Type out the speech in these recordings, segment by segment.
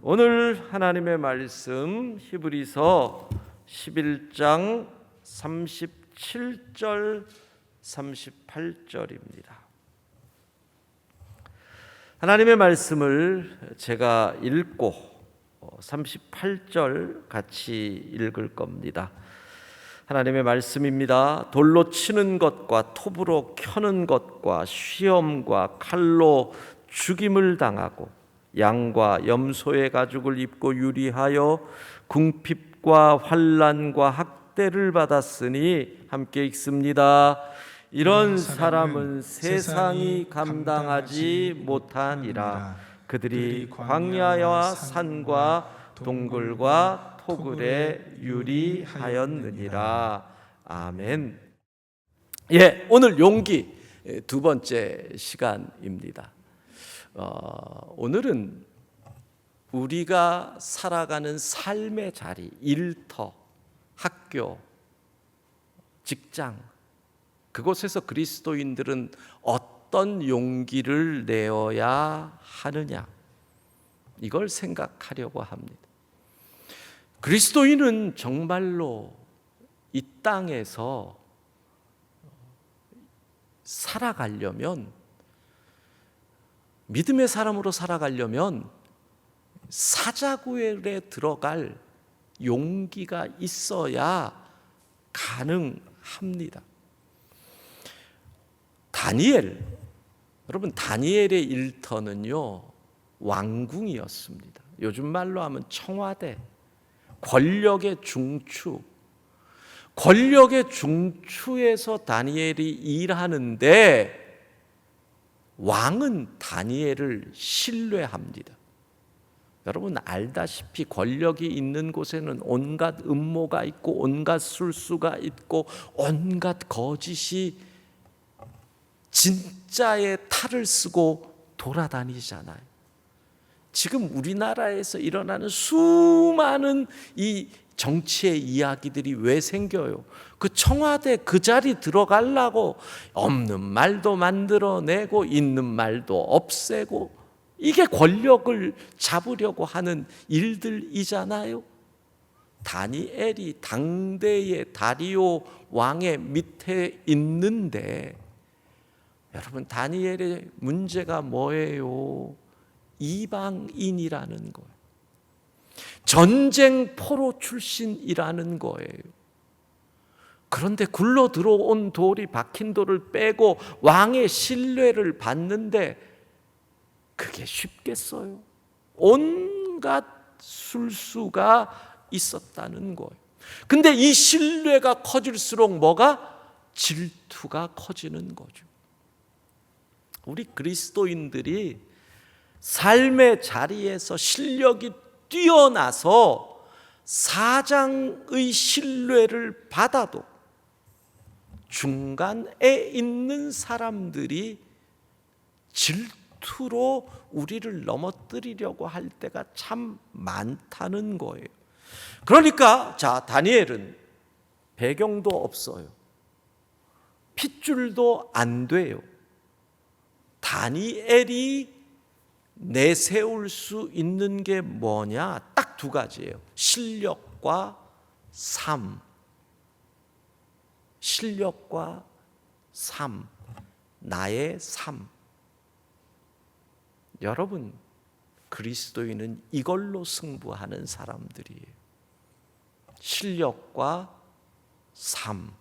오늘 하나님의 말씀 히브리서 11장 37절 38절입니다. 하나님의 말씀을 제가 읽고 38절 같이 읽을 겁니다. 하나님의 말씀입니다. 돌로 치는 것과 톱으로 켜는 것과 시험과 칼로 죽임을 당하고 양과 염소의 가죽을 입고 유리하여 궁핍과 환난과 학대를 받았으니 함께 읽습니다. 이런 사람은 세상이 감당하지 못하니라. 그들이 광야와 산과 동굴과 토굴에 유리하였느니라. 아멘. 오늘 용기 두 번째 시간입니다. 오늘은 우리가 살아가는 삶의 자리, 일터, 학교, 직장, 그곳에서 그리스도인들은 어떤 용기를 내어야 하느냐, 이걸 생각하려고 합니다. 그리스도인은 정말로 이 땅에서 살아가려면, 믿음의 사람으로 살아가려면 사자굴에 들어갈 용기가 있어야 가능합니다. 여러분, 다니엘의 일터는요, 왕궁이었습니다. 요즘 말로 하면 청와대, 권력의 중추. 권력의 중추에서 다니엘이 일하는데 왕은 다니엘을 신뢰합니다. 여러분 알다시피 권력이 있는 곳에는 온갖 음모가 있고 온갖 술수가 있고 온갖 거짓이 진짜의 탈을 쓰고 돌아다니잖아요. 지금 우리나라에서 일어나는 수많은 이 정치의 이야기들이 왜 생겨요? 그 청와대 그 자리 들어가려고 없는 말도 만들어내고 있는 말도 없애고, 이게 권력을 잡으려고 하는 일들이잖아요. 다니엘이 당대의 다리오 왕의 밑에 있는데, 여러분 다니엘의 문제가 뭐예요? 이방인이라는 거예요. 전쟁 포로 출신이라는 거예요. 그런데 굴러 들어온 돌이 박힌 돌을 빼고 왕의 신뢰를 받는데 그게 쉽겠어요? 온갖 술수가 있었다는 거예요. 근데 이 신뢰가 커질수록 뭐가? 질투가 커지는 거죠. 우리 그리스도인들이 삶의 자리에서 실력이 뛰어나서 사장의 신뢰를 받아도 중간에 있는 사람들이 질투로 우리를 넘어뜨리려고 할 때가 참 많다는 거예요. 그러니까 다니엘은 배경도 없어요. 핏줄도 안 돼요. 다니엘이 내세울 수 있는 게 뭐냐? 딱 두 가지예요. 실력과 삶. 실력과 삶. 나의 삶. 여러분, 그리스도인은 이걸로 승부하는 사람들이에요. 실력과 삶.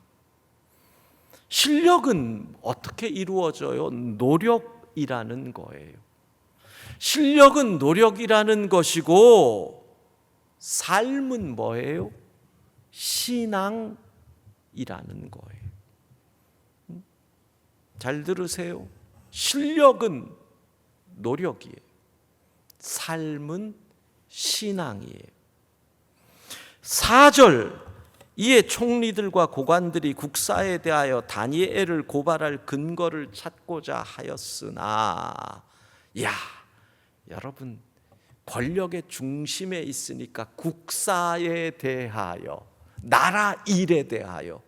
실력은 어떻게 이루어져요? 노력이라는 거예요. 실력은 노력이라는 것이고, 삶은 뭐예요? 신앙이라는 거예요. 잘 들으세요. 실력은 노력이에요. 삶은 신앙이에요. 4절, 이에 총리들과 고관들이 국사에 대하여 다니엘을 고발할 근거를 찾고자 하였으나, 여러분 권력의 중심에 있으니까 국사에 대하여, 나라 일에 대하여,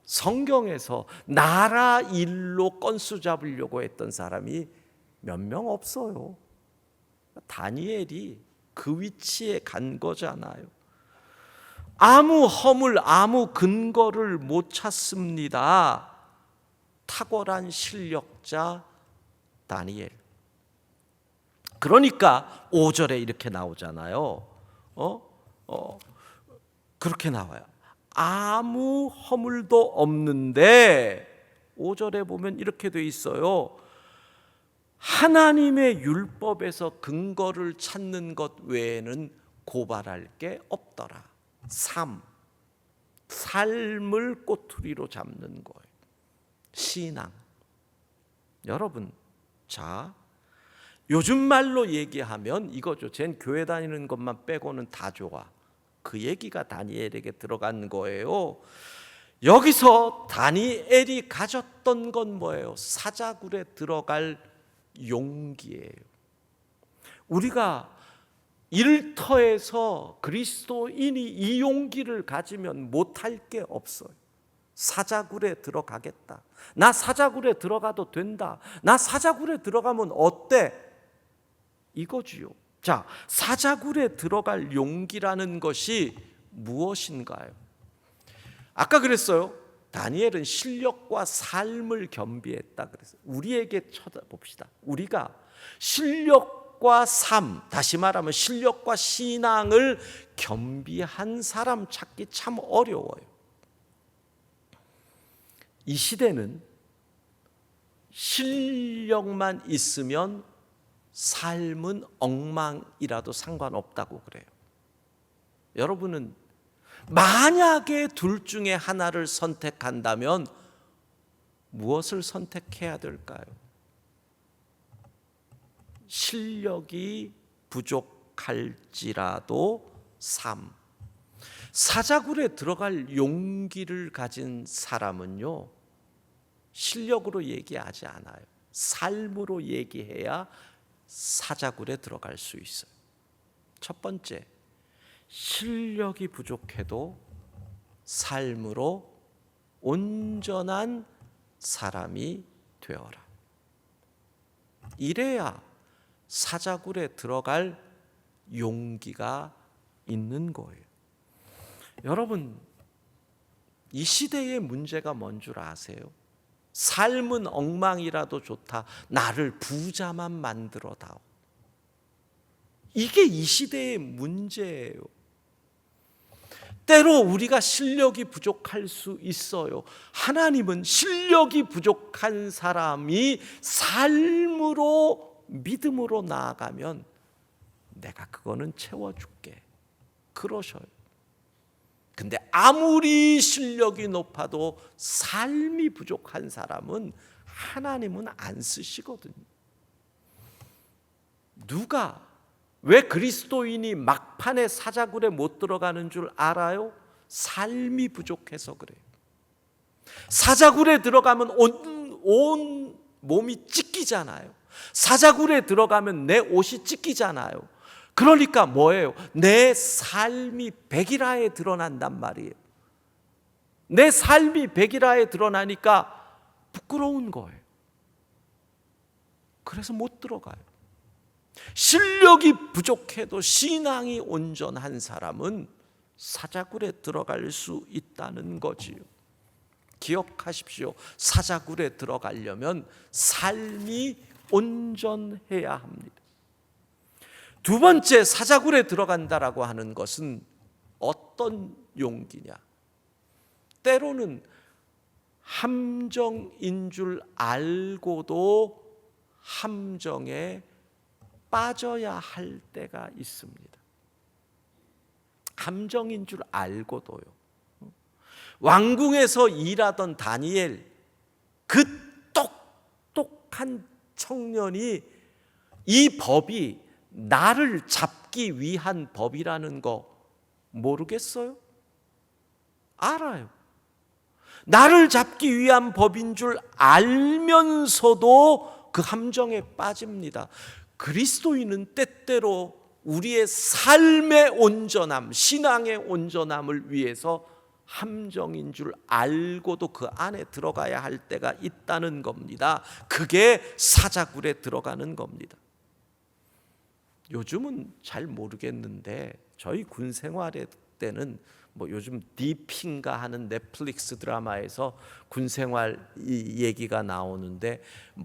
성경에서 나라 일로 건수 잡으려고 했던 사람이 몇 명 없어요. 다니엘이 그 위치에 간 거잖아요. 아무 허물, 아무 근거를 못 찾습니다. 탁월한 실력자 다니엘. 그러니까 5절에 이렇게 나오잖아요. 그렇게 나와요. 아무 허물도 없는데 5절에 보면 이렇게 돼 있어요. 하나님의 율법에서 근거를 찾는 것 외에는 고발할 게 없더라. 삶을 꼬투리로 잡는 거예요. 신앙. 여러분, 자, 요즘 말로 얘기하면 이거죠. 쟨 교회 다니는 것만 빼고는 다 좋아. 그 얘기가 다니엘에게 들어간 거예요. 여기서 다니엘이 가졌던 건 뭐예요? 사자굴에 들어갈 용기예요. 우리가 일터에서 그리스도인이 이 용기를 가지면 못할 게 없어요. 사자굴에 들어가겠다. 나 사자굴에 들어가도 된다. 나 사자굴에 들어가면 어때? 이거지요. 자, 사자굴에 들어갈 용기라는 것이 무엇인가요? 아까 그랬어요. 다니엘은 실력과 삶을 겸비했다 그랬어요. 우리에게 쳐다봅시다. 우리가 실력과 삶, 다시 말하면 실력과 신앙을 겸비한 사람 찾기 참 어려워요. 이 시대는 실력만 있으면 삶은 엉망이라도 상관없다고 그래요. 여러분은 만약에 둘 중에 하나를 선택한다면 무엇을 선택해야 될까요? 실력이 부족할지라도 삶. 사자굴에 들어갈 용기를 가진 사람은요, 실력으로 얘기하지 않아요. 삶으로 얘기해야 사자굴에 들어갈 수 있어요. 첫 번째, 실력이 부족해도 삶으로 온전한 사람이 되어라. 이래야 사자굴에 들어갈 용기가 있는 거예요. 여러분, 이 시대의 문제가 뭔 줄 아세요? 삶은 엉망이라도 좋다. 나를 부자만 만들어 다오. 이게 이 시대의 문제예요. 때로 우리가 실력이 부족할 수 있어요. 하나님은 실력이 부족한 사람이 삶으로 믿음으로 나아가면 내가 그거는 채워줄게. 그러셔요. 근데 아무리 실력이 높아도 삶이 부족한 사람은 하나님은 안 쓰시거든요. 누가 왜 그리스도인이 막판에 사자굴에 못 들어가는 줄 알아요? 삶이 부족해서 그래요. 사자굴에 들어가면 온 몸이 찢기잖아요. 사자굴에 들어가면 내 옷이 찢기잖아요. 그러니까 뭐예요? 내 삶이 백일하에 드러난단 말이에요. 내 삶이 백일하에 드러나니까 부끄러운 거예요. 그래서 못 들어가요. 실력이 부족해도 신앙이 온전한 사람은 사자굴에 들어갈 수 있다는 거지요. 기억하십시오. 사자굴에 들어가려면 삶이 온전해야 합니다. 두 번째, 사자굴에 들어간다라고 하는 것은 어떤 용기냐? 때로는 함정인 줄 알고도 함정에 빠져야 할 때가 있습니다. 함정인 줄 알고도요. 왕궁에서 일하던 다니엘, 그 똑똑한 청년이 이 법이 나를 잡기 위한 법이라는 거 모르겠어요? 알아요. 나를 잡기 위한 법인 줄 알면서도 그 함정에 빠집니다. 그리스도인은 때때로 우리의 삶의 온전함, 신앙의 온전함을 위해서 함정인 줄 알고도 그 안에 들어가야 할 때가 있다는 겁니다. 그게 사자굴에 들어가는 겁니다. 요즘은 잘 모르겠는데 저희 군 생활의 때는 뭐 요즘 딥인가 하는 넷플릭스 드라마에서 군 생활 이 얘기가 나오는데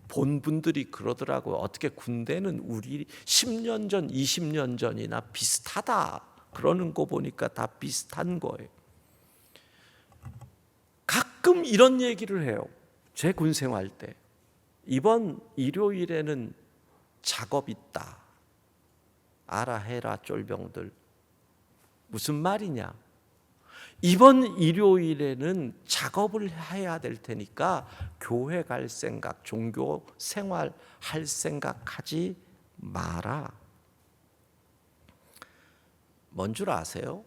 본 분들이 그러더라고요. 어떻게 군대는 우리 10년 전, 20년 전이나 비슷하다. 그러는 거 보니까 다 비슷한 거예요. 가끔 이런 얘기를 해요. 제 군 생활 때 이번 일요일에는 작업 있다. 알아 해라 쫄병들. 무슨 말이냐? 이번 일요일에는 작업을 해야 될 테니까 교회 갈 생각, 종교 생활 할 생각하지 마라. 뭔 줄 아세요?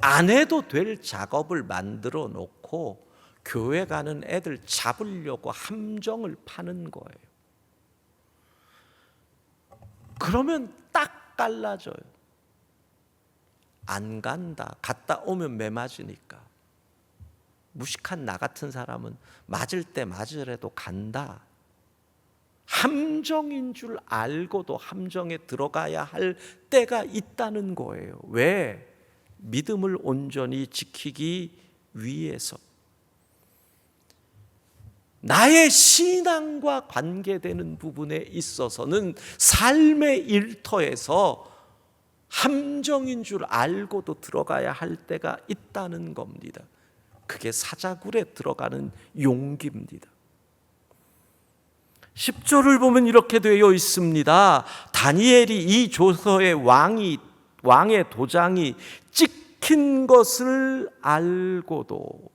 안 해도 될 작업을 만들어 놓고 교회 가는 애들 잡으려고 함정을 파는 거예요. 그러면 딱 갈라져요. 안 간다. 갔다 오면 매 맞으니까. 무식한 나 같은 사람은 맞을 때 맞으래도 간다. 함정인 줄 알고도 함정에 들어가야 할 때가 있다는 거예요. 왜? 믿음을 온전히 지키기 위해서. 나의 신앙과 관계되는 부분에 있어서는 삶의 일터에서 함정인 줄 알고도 들어가야 할 때가 있다는 겁니다. 그게 사자굴에 들어가는 용기입니다. 10절을 보면 이렇게 되어 있습니다. 다니엘이 이 조서에 왕의 도장이 찍힌 것을 알고도.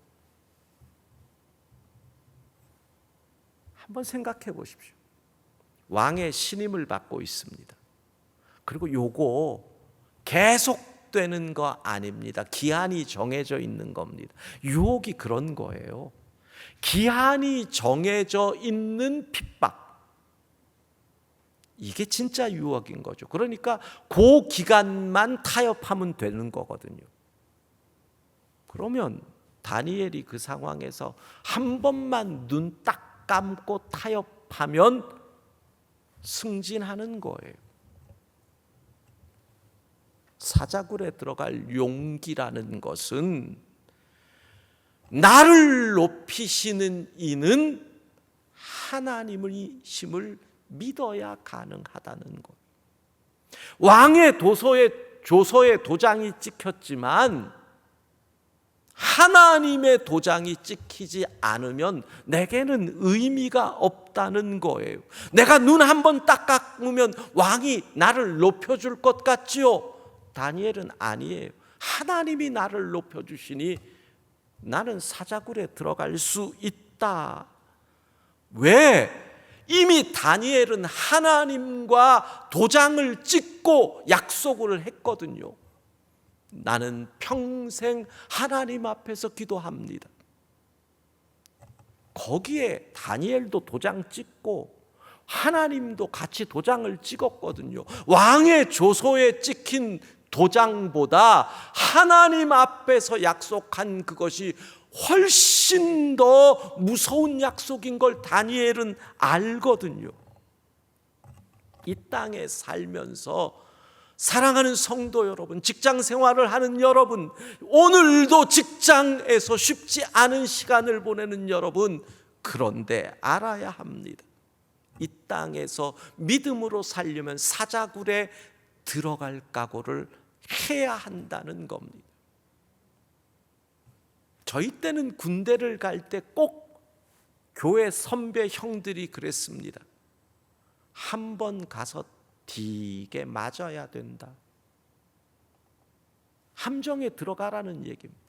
한번 생각해 보십시오. 왕의 신임을 받고 있습니다. 그리고 요거 계속되는 거 아닙니다. 기한이 정해져 있는 겁니다. 유혹이 그런 거예요. 기한이 정해져 있는 핍박. 이게 진짜 유혹인 거죠. 그러니까 그 기간만 타협하면 되는 거거든요. 그러면 다니엘이 그 상황에서 한 번만 눈 딱 감고 타협하면 승진하는 거예요. 사자굴에 들어갈 용기라는 것은 나를 높이시는 이는 하나님이심을 믿어야 가능하다는 것. 왕의 조서에 도장이 찍혔지만 하나님의 도장이 찍히지 않으면 내게는 의미가 없다는 거예요. 내가 눈 한 번 딱 감으면 왕이 나를 높여줄 것 같지요? 다니엘은 아니에요. 하나님이 나를 높여주시니 나는 사자굴에 들어갈 수 있다. 왜? 이미 다니엘은 하나님과 도장을 찍고 약속을 했거든요. 나는 평생 하나님 앞에서 기도합니다. 거기에 다니엘도 도장 찍고 하나님도 같이 도장을 찍었거든요. 왕의 조서에 찍힌 도장보다 하나님 앞에서 약속한 그것이 훨씬 더 무서운 약속인 걸 다니엘은 알거든요. 이 땅에 살면서 사랑하는 성도 여러분, 직장 생활을 하는 여러분, 오늘도 직장에서 쉽지 않은 시간을 보내는 여러분, 그런데 알아야 합니다. 이 땅에서 믿음으로 살려면 사자굴에 들어갈 각오를 해야 한다는 겁니다. 저희 때는 군대를 갈 때 꼭 교회 선배 형들이 그랬습니다. 한 번 가서 되게 맞아야 된다. 함정에 들어가라는 얘기입니다.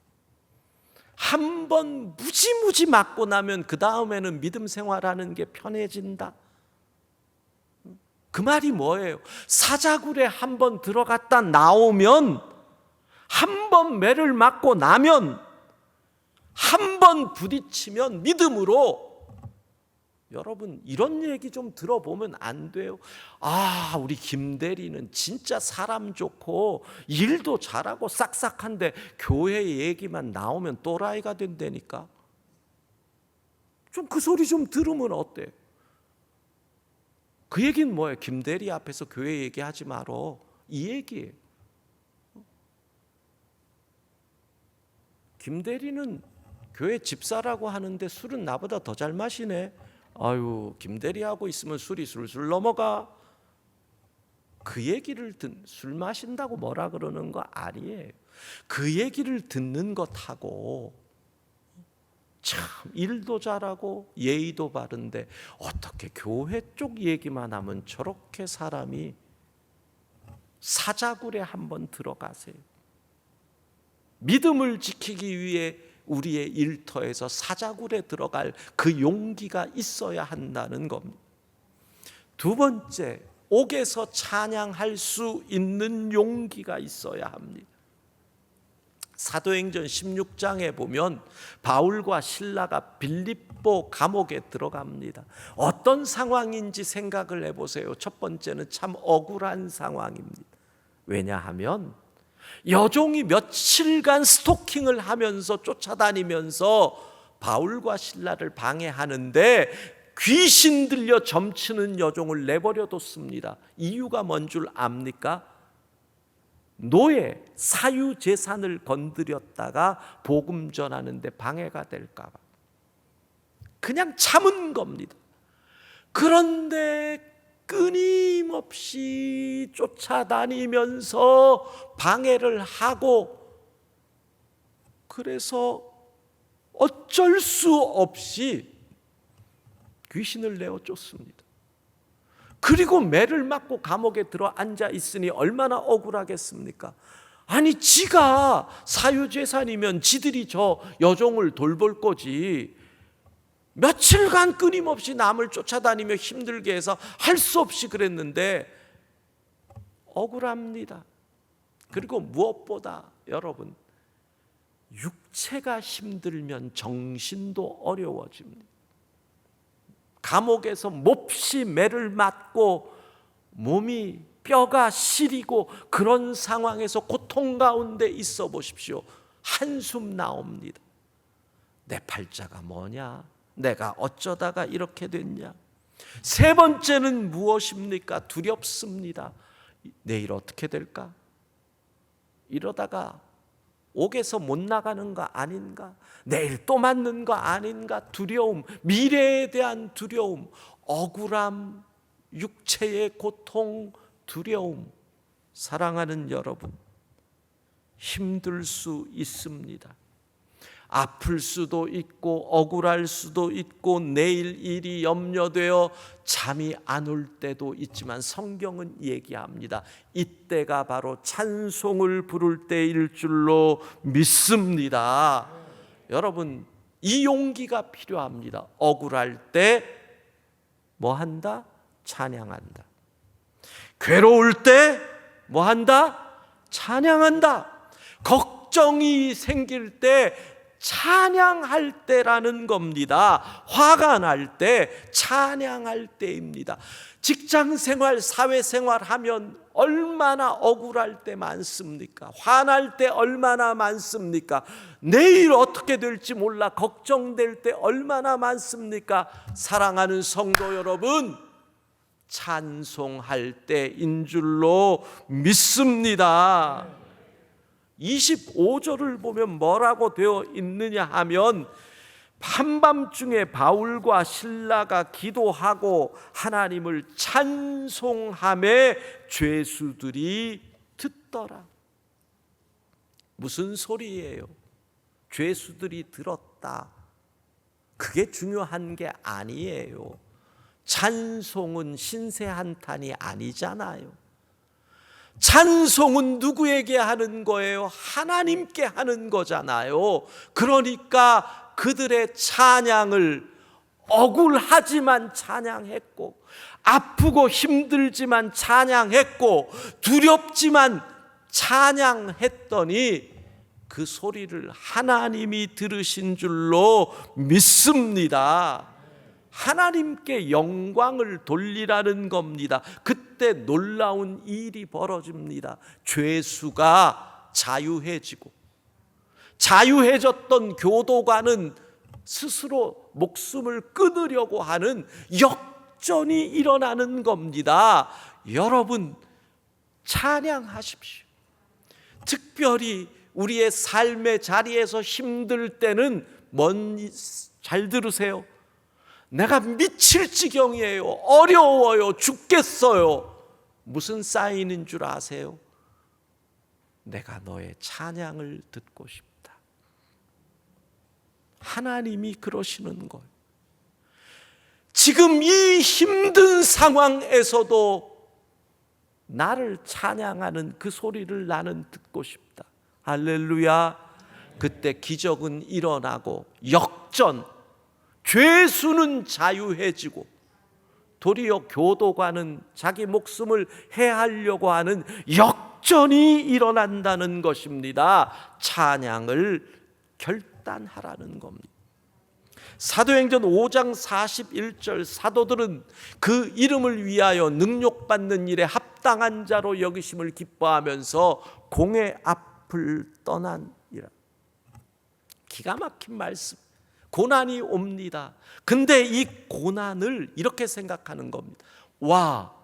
한 번 무지무지 맞고 나면 그 다음에는 믿음 생활하는 게 편해진다. 그 말이 뭐예요? 사자굴에 한 번 들어갔다 나오면, 한 번 매를 맞고 나면, 한 번 부딪히면 믿음으로, 여러분 이런 얘기 좀 들어보면 안 돼요. 아, 우리 김대리는 진짜 사람 좋고 일도 잘하고 싹싹한데 교회 얘기만 나오면 또라이가 된다니까. 좀 그 소리 좀 들으면 어때? 그 얘기는 뭐예요? 김대리 앞에서 교회 얘기하지 말어, 이 얘기예요. 김대리는 교회 집사라고 하는데 술은 나보다 더 잘 마시네. 아유, 김대리하고 있으면 술이 술술 넘어가. 그 얘기를 술 마신다고 뭐라 그러는 거 아니에요. 그 얘기를 듣는 것하고 참 일도 잘하고 예의도 바른데 어떻게 교회 쪽 얘기만 하면 저렇게 사람이 사자굴에 한번 들어가세요. 믿음을 지키기 위해 우리의 일터에서 사자굴에 들어갈 그 용기가 있어야 한다는 겁니다. 두 번째, 옥에서 찬양할 수 있는 용기가 있어야 합니다. 사도행전 16장에 보면 바울과 실라가 빌립보 감옥에 들어갑니다. 어떤 상황인지 생각을 해보세요. 첫 번째는 참 억울한 상황입니다. 왜냐하면 여종이 며칠간 스토킹을 하면서 쫓아다니면서 바울과 실라를 방해하는데 귀신 들려 점치는 여종을 내버려 뒀습니다. 이유가 뭔 줄 압니까? 노예, 사유재산을 건드렸다가 복음 전하는데 방해가 될까 봐 그냥 참은 겁니다. 그런데 끊임없이 쫓아다니면서 방해를 하고, 그래서 어쩔 수 없이 귀신을 내어 쫓습니다. 그리고 매를 맞고 감옥에 들어 앉아 있으니 얼마나 억울하겠습니까? 아니, 지가 사유재산이면 지들이 저 여종을 돌볼 거지, 며칠간 끊임없이 남을 쫓아다니며 힘들게 해서 할 수 없이 그랬는데 억울합니다. 그리고 무엇보다 여러분, 육체가 힘들면 정신도 어려워집니다. 감옥에서 몹시 매를 맞고 몸이 뼈가 시리고 그런 상황에서 고통 가운데 있어 보십시오. 한숨 나옵니다. 내 팔자가 뭐냐? 내가 어쩌다가 이렇게 됐냐? 세 번째는 무엇입니까? 두렵습니다. 내일 어떻게 될까? 이러다가 옥에서 못 나가는 거 아닌가? 내일 또 맞는 거 아닌가? 두려움, 미래에 대한 두려움, 억울함, 육체의 고통, 두려움. 사랑하는 여러분, 힘들 수 있습니다. 아플 수도 있고 억울할 수도 있고 내일 일이 염려되어 잠이 안 올 때도 있지만 성경은 얘기합니다. 이때가 바로 찬송을 부를 때일 줄로 믿습니다. 여러분, 이 용기가 필요합니다. 억울할 때 뭐 한다? 찬양한다. 괴로울 때 뭐 한다? 찬양한다. 걱정이 생길 때 찬양할 때라는 겁니다. 화가 날 때 찬양할 때입니다. 직장생활, 사회생활 하면 얼마나 억울할 때 많습니까? 화날 때 얼마나 많습니까? 내일 어떻게 될지 몰라 걱정될 때 얼마나 많습니까? 사랑하는 성도 여러분, 찬송할 때인 줄로 믿습니다. 25절을 보면 뭐라고 되어 있느냐 하면, 한밤중에 바울과 실라가 기도하고 하나님을 찬송하며 죄수들이 듣더라. 무슨 소리예요? 죄수들이 들었다. 그게 중요한 게 아니에요. 찬송은 신세한탄이 아니잖아요. 찬송은 누구에게 하는 거예요? 하나님께 하는 거잖아요. 그러니까 그들의 찬양을 억울하지만 찬양했고, 아프고 힘들지만 찬양했고, 두렵지만 찬양했더니 그 소리를 하나님이 들으신 줄로 믿습니다. 하나님께 영광을 돌리라는 겁니다. 그때 놀라운 일이 벌어집니다. 죄수가 자유해지고, 자유해졌던 교도관은 스스로 목숨을 끊으려고 하는 역전이 일어나는 겁니다. 여러분, 찬양하십시오. 특별히 우리의 삶의 자리에서 힘들 때는 잘 들으세요. 내가 미칠 지경이에요. 어려워요. 죽겠어요. 무슨 사인인 줄 아세요? 내가 너의 찬양을 듣고 싶다. 하나님이 그러시는 거예요. 지금 이 힘든 상황에서도 나를 찬양하는 그 소리를 나는 듣고 싶다. 할렐루야. 그때 기적은 일어나고 역전, 죄수는 자유해지고 도리어 교도관은 자기 목숨을 해하려고 하는 역전이 일어난다는 것입니다. 찬양을 결단하라는 겁니다. 사도행전 5장 41절, 사도들은 그 이름을 위하여 능욕받는 일에 합당한 자로 여기심을 기뻐하면서 공회 앞을 떠난이라. 기가 막힌 말씀. 고난이 옵니다. 근데 이 고난을 이렇게 생각하는 겁니다. 와,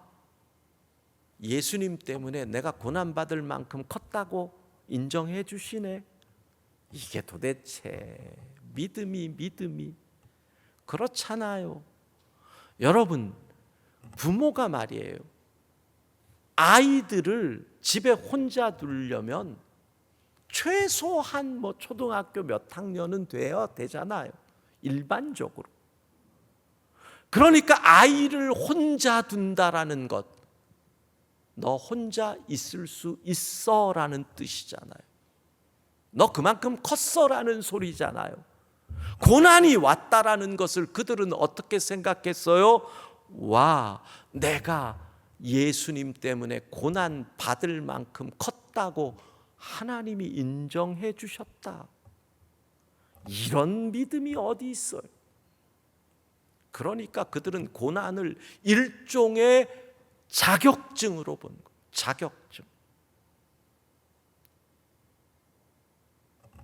예수님 때문에 내가 고난받을 만큼 컸다고 인정해 주시네. 이게 도대체 믿음이 그렇잖아요. 여러분, 부모가 말이에요, 아이들을 집에 혼자 두려면 최소한 초등학교 몇 학년은 되잖아요. 일반적으로. 그러니까 아이를 혼자 둔다라는 것, 너 혼자 있을 수 있어라는 뜻이잖아요. 너 그만큼 컸어라는 소리잖아요. 고난이 왔다라는 것을 그들은 어떻게 생각했어요? 와, 내가 예수님 때문에 고난 받을 만큼 컸다고 하나님이 인정해 주셨다. 이런 믿음이 어디 있어요? 그러니까 그들은 고난을 일종의 자격증으로 본 거예요. 자격증.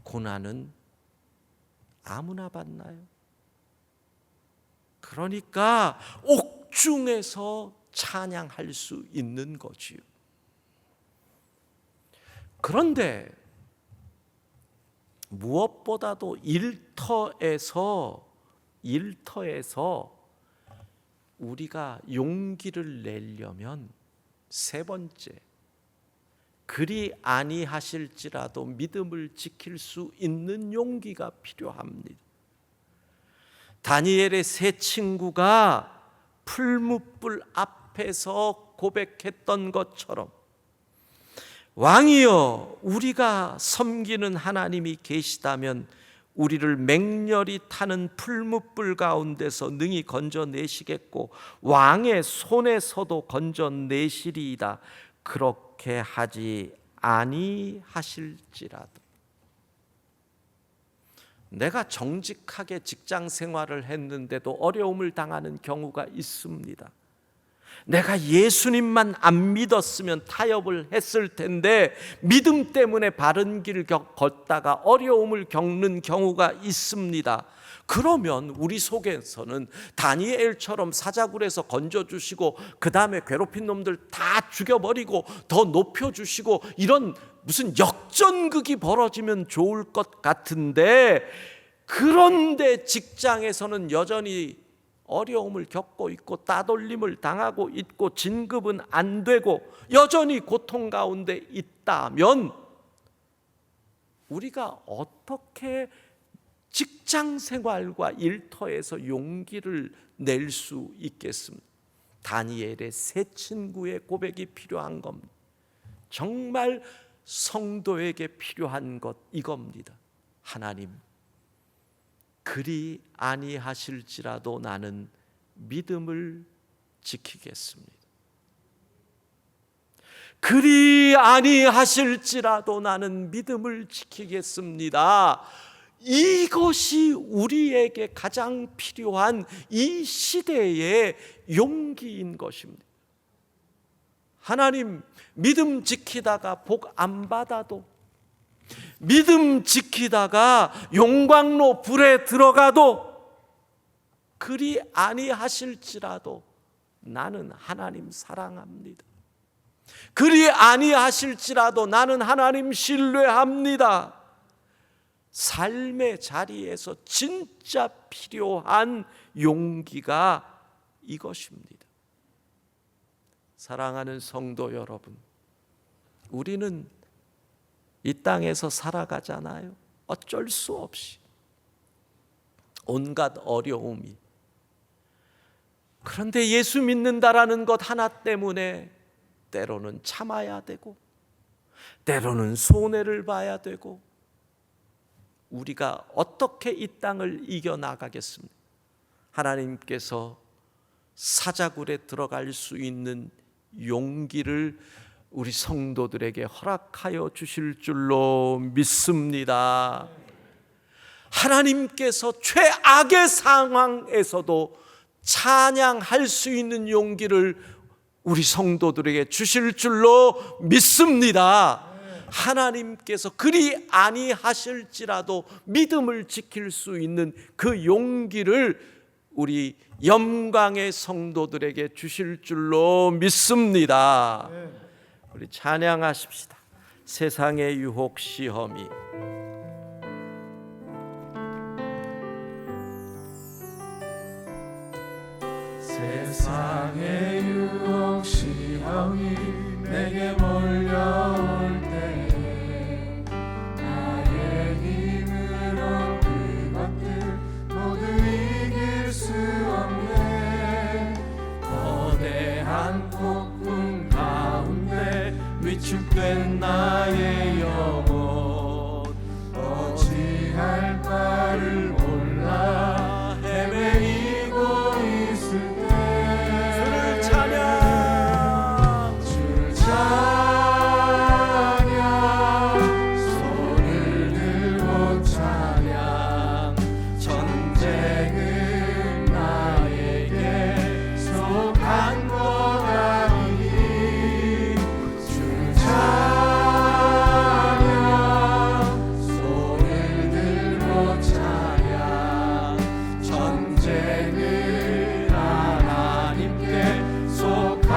고난은 아무나 받나요? 그러니까 옥중에서 찬양할 수 있는 거지요. 그런데 무엇보다도 일터에서 우리가 용기를 내려면 세 번째, 그리 아니하실지라도 믿음을 지킬 수 있는 용기가 필요합니다. 다니엘의 세 친구가 풀무불 앞에서 고백했던 것처럼, 왕이여, 우리가 섬기는 하나님이 계시다면 우리를 맹렬히 타는 풀무불 가운데서 능히 건져내시겠고 왕의 손에서도 건져내시리이다. 그렇게 하지 아니하실지라도. 내가 정직하게 직장 생활을 했는데도 어려움을 당하는 경우가 있습니다. 내가 예수님만 안 믿었으면 타협을 했을 텐데 믿음 때문에 바른 길을 걷다가 어려움을 겪는 경우가 있습니다. 그러면 우리 속에서는 다니엘처럼 사자굴에서 건져주시고 그 다음에 괴롭힌 놈들 다 죽여버리고 더 높여주시고 이런 무슨 역전극이 벌어지면 좋을 것 같은데, 그런데 직장에서는 여전히 어려움을 겪고 있고 따돌림을 당하고 있고 진급은 안 되고 여전히 고통 가운데 있다면 우리가 어떻게 직장 생활과 일터에서 용기를 낼 수 있겠습니까? 다니엘의 세 친구의 고백이 필요한 겁니다. 정말 성도에게 필요한 것 이겁니다. 하나님, 그리 아니하실지라도 나는 믿음을 지키겠습니다. 그리 아니하실지라도 나는 믿음을 지키겠습니다. 이것이 우리에게 가장 필요한 이 시대의 용기인 것입니다. 하나님, 믿음 지키다가 복 안 받아도, 믿음 지키다가 용광로 불에 들어가도 그리 아니하실지라도 나는 하나님 사랑합니다. 그리 아니하실지라도 나는 하나님 신뢰합니다. 삶의 자리에서 진짜 필요한 용기가 이것입니다. 사랑하는 성도 여러분, 우리는 이 땅에서 살아가잖아요. 어쩔 수 없이 온갖 어려움이. 그런데 예수 믿는다라는 것 하나 때문에 때로는 참아야 되고 때로는 손해를 봐야 되고, 우리가 어떻게 이 땅을 이겨나가겠습니까? 하나님께서 사자굴에 들어갈 수 있는 용기를 우리 성도들에게 허락하여 주실 줄로 믿습니다. 하나님께서 최악의 상황에서도 찬양할 수 있는 용기를 우리 성도들에게 주실 줄로 믿습니다. 하나님께서 그리 아니하실지라도 믿음을 지킬 수 있는 그 용기를 우리 영광의 성도들에게 주실 줄로 믿습니다. 우리 찬양하십시다. 세상의 유혹 시험이 세상의 유혹 시험이 내게 몰려올 때 나의 힘으로 그것들 모두 이길 수 없네. 거대한 폭풍 가운데 위축된 나의 영혼 어찌할 바를 몰라 헤매이고 있을 때 주를 찬양 손을 들고 찬양 전쟁은 나에게 속한 것 아니니 주를 찬양 손을 들고 찬양 전쟁은 하나님께 속한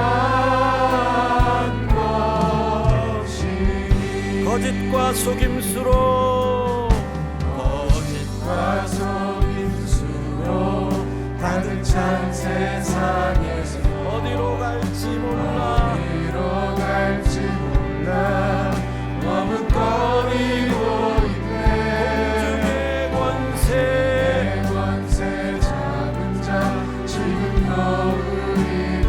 것이니 거짓과 속임수로 가득 찬 세상에서 어디로 갈지 몰라 머뭇거리고 있네. 공중의 권세 잡은 자 지금도 우리들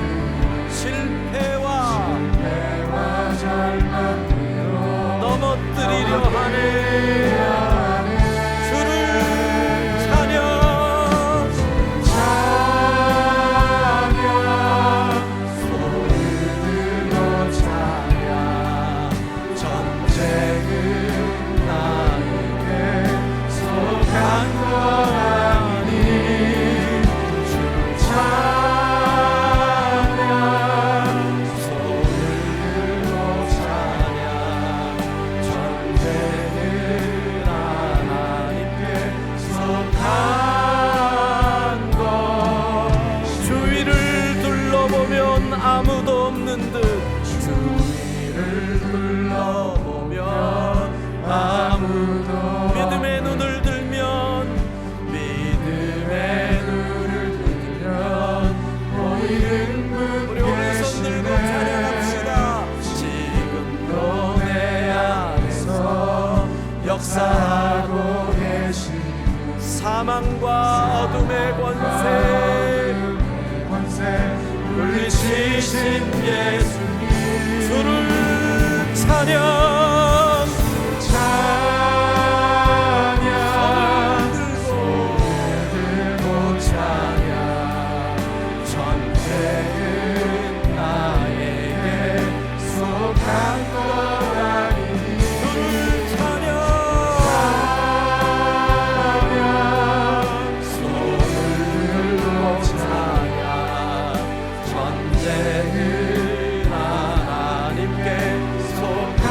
실패와 절망으로 넘어뜨리려 하네. 주를 찬양 손을 들고 찬양 전쟁은 나에게 속한 것 아니 주를 찬양 손을 들고 찬양 전쟁은 하나님께 속한 것 주위를 둘러보면 아무도 없는 듯 주위를 둘러보면 아무도 믿음의 눈을 들면 보이는 분 우리 오른손 들고 찬양합시다. 지금도 내 안에서 역사하고 계시는 사망과 어둠의 권세 물리치신 예수님 주를 찬양 들고 찬양 전쟁은 나에게 속한 것 아니니 주를 찬양 손을 들고 찬양 전쟁은 하나님께 속한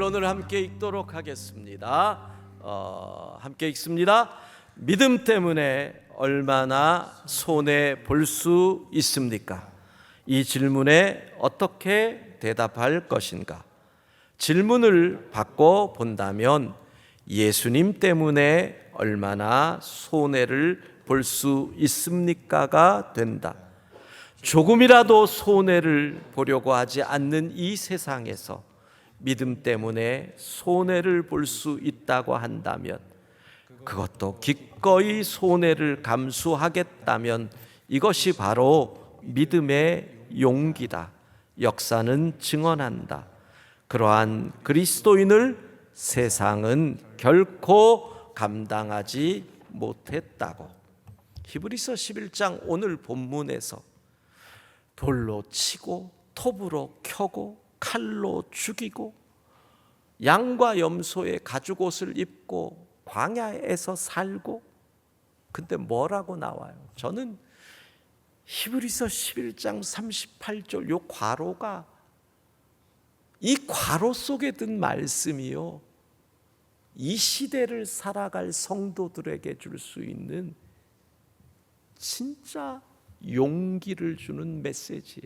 본문을 함께 읽도록 하겠습니다. 함께 읽습니다. 믿음 때문에 얼마나 손해 볼 수 있습니까? 이 질문에 어떻게 대답할 것인가? 질문을 바꿔 본다면 예수님 때문에 얼마나 손해를 볼 수 있습니까가 된다. 조금이라도 손해를 보려고 하지 않는 이 세상에서 믿음 때문에 손해를 볼 수 있다고 한다면, 그것도 기꺼이 손해를 감수하겠다면 이것이 바로 믿음의 용기다. 역사는 증언한다. 그러한 그리스도인을 세상은 결코 감당하지 못했다고. 히브리서 11장 오늘 본문에서 돌로 치고 톱으로 켜고 칼로 죽이고 양과 염소의 가죽옷을 입고 광야에서 살고, 근데 뭐라고 나와요? 저는 히브리서 11장 38절 요 괄호가, 이 괄호 속에 든 말씀이요, 이 시대를 살아갈 성도들에게 줄 수 있는 진짜 용기를 주는 메시지.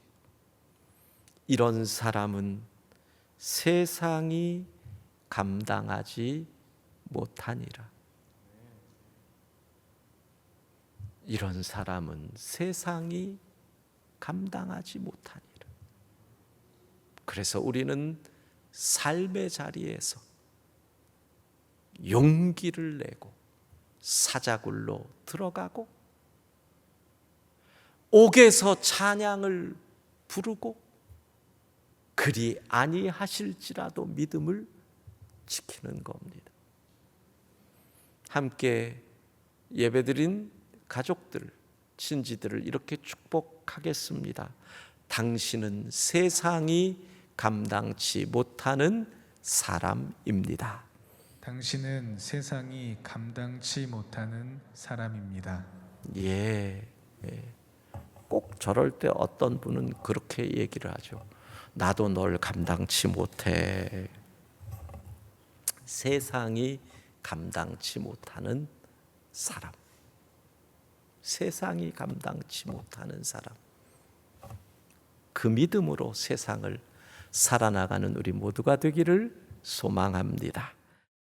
이런 사람은 세상이 감당하지 못하니라. 이런 사람은 세상이 감당하지 못하니라. 그래서 우리는 삶의 자리에서 용기를 내고 사자굴로 들어가고 옥에서 찬양을 부르고 그리 아니하실지라도 믿음을 지키는 겁니다. 함께 예배드린 가족들, 친지들을 이렇게 축복하겠습니다. 당신은 세상이 감당치 못하는 사람입니다. 당신은 세상이 감당치 못하는 사람입니다. 예. 꼭 저럴 때 어떤 분은 그렇게 얘기를 하죠. 나도 널 감당치 못해. 세상이 감당치 못하는 사람. 세상이 감당치 못하는 사람. 그 믿음으로 세상을 살아나가는 우리 모두가 되기를 소망합니다.